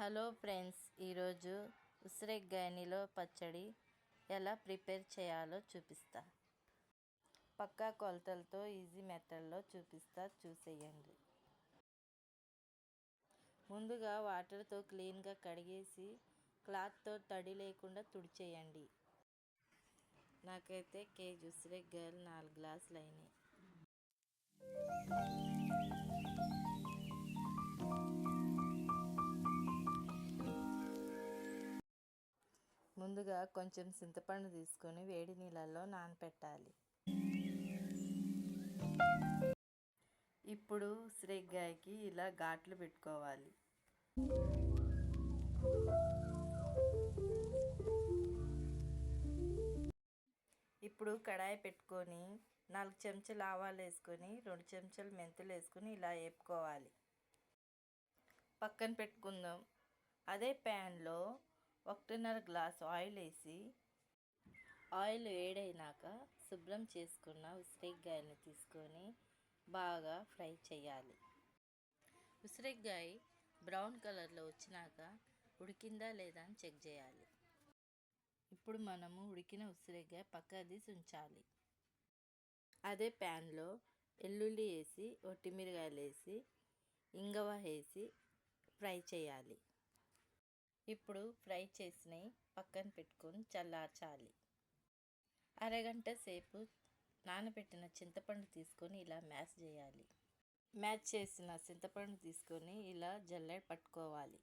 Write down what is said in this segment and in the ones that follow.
Hello friends, ఈరోజు ఉసిరికాయనిలో పచ్చడి ఎలా ప్రిపేర్ చేయాలో చూపిస్తా. పక్కా కొలతలతో ఈజీ మెథడ్లో చూసేయండి. ముందుగా వాటర్తో క్లీన్గా కడిగేసి క్లాత్తో తడి లేకుండా తుడిచేయండి. నాకైతే కేజీ ఉసిరికాయలు 4 గ్లాసులు అయినాయి. ముందుగా కొంచెం చింతపండు తీసుకొని వేడి నీళ్ళల్లో నానపెట్టాలి. ఇప్పుడు ఉసిరికాయకి ఇలా ఘాట్లు పెట్టుకోవాలి. ఇప్పుడు కడాయి పెట్టుకొని 4 చెంచాలు ఆవాలు వేసుకొని 2 చెంచాలు మెంతులు వేసుకొని ఇలా వేపుకోవాలి. పక్కన పెట్టుకుందాం. అదే ప్యాన్లో 1.5 గ్లాసు ఆయిల్ వేసి ఆయిల్ వేడైనాక శుభ్రం చేసుకున్న ఉసిరికాయలను తీసుకొని బాగా ఫ్రై చేయాలి. ఉసిరికాయ బ్రౌన్ కలర్లో వచ్చినాక ఉడికిందా లేదా అని చెక్ చేయాలి. ఇప్పుడు మనము ఉడికిన ఉసిరికాయ పక్కకు తీసి ఉంచాలి. అదే ప్యాన్లో వెల్లుల్లి వేసి ఒట్టిమిరకాయలు వేసి ఇంగువ వేసి ఫ్రై చేయాలి. ఇప్పుడు ఫ్రై చేసినవి పక్కన పెట్టుకొని చల్లార్చాలి. అరగంట సేపు నానబెట్టిన చింతపండు తీసుకొని ఇలా మ్యాష్ చేయాలి. మ్యాష్ చేసిన చింతపండు తీసుకొని ఇలా జల్లెడ పట్టుకోవాలి.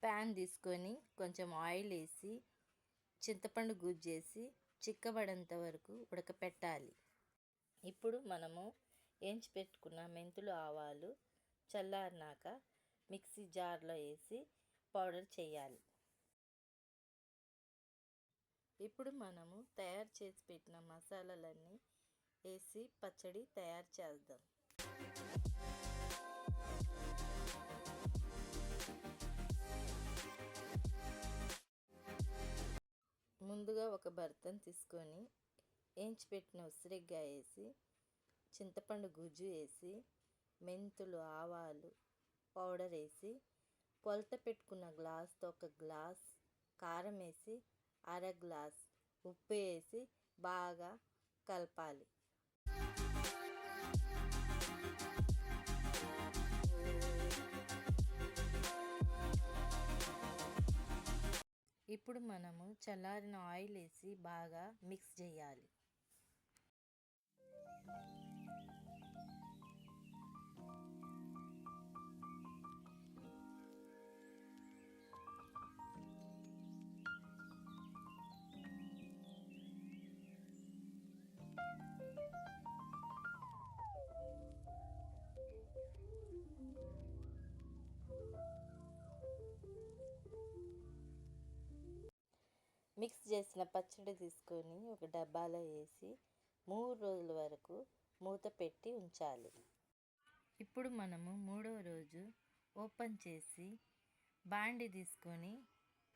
ప్యాన్ తీసుకొని కొంచెం ఆయిల్ వేసి చింతపండు గుజ్జేసి చిక్కబడేంత వరకు ఉడకపెట్టాలి. ఇప్పుడు మనము వేయించి పెట్టుకున్న మెంతులు ఆవాలు చల్లారినాక మిక్సీ జార్లో వేసి పౌడర్ చేయాలి. ఇప్పుడు మనము తయారు చేసి పెట్టిన మసాలాలన్నీ వేసి పచ్చడి తయారు చేద్దాం. ముందుగా ఒక బర్తన్ తీసుకొని వేయించి పెట్టిన ఉసిరికాయ వేసి చింతపండు గుజ్జు వేసి మెంతులు ఆవాలు పౌడర్ వేసి కొలత పెట్టుకున్న గ్లాస్తో 1 గ్లాస్ కారం వేసి అర గ్లాస్ ఉప్పు వేసి బాగా కలపాలి. ఇప్పుడు మనము చల్లారిన ఆయిల్ వేసి బాగా మిక్స్ చేయాలి. మిక్స్ చేసిన పచ్చడి తీసుకొని ఒక డబ్బాలో వేసి 3 రోజుల వరకు మూత పెట్టి ఉంచాలి. ఇప్పుడు మనము 3వ రోజు ఓపెన్ చేసి బాండీ తీసుకొని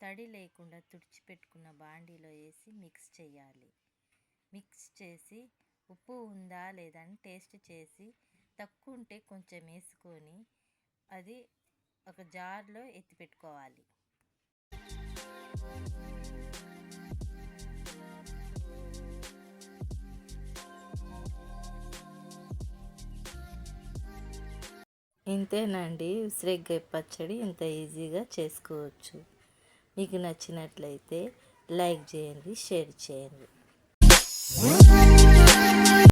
తడి లేకుండా తుడిచిపెట్టుకున్న బాండీలో వేసి మిక్స్ చేయాలి. మిక్స్ చేసి ఉప్పు ఉందా లేదా అని టేస్ట్ చేసి తక్కువ ఉంటే కొంచెం వేసుకొని అది ఒక జార్లో ఎత్తి పెట్టుకోవాలి. ఇంతేనండి, ఉసిరికాయ పచ్చడి ఇంత ఈజీగా చేసుకోవచ్చు. మీకు నచ్చినట్లయితే లైక్ చేయండి, షేర్ చేయండి.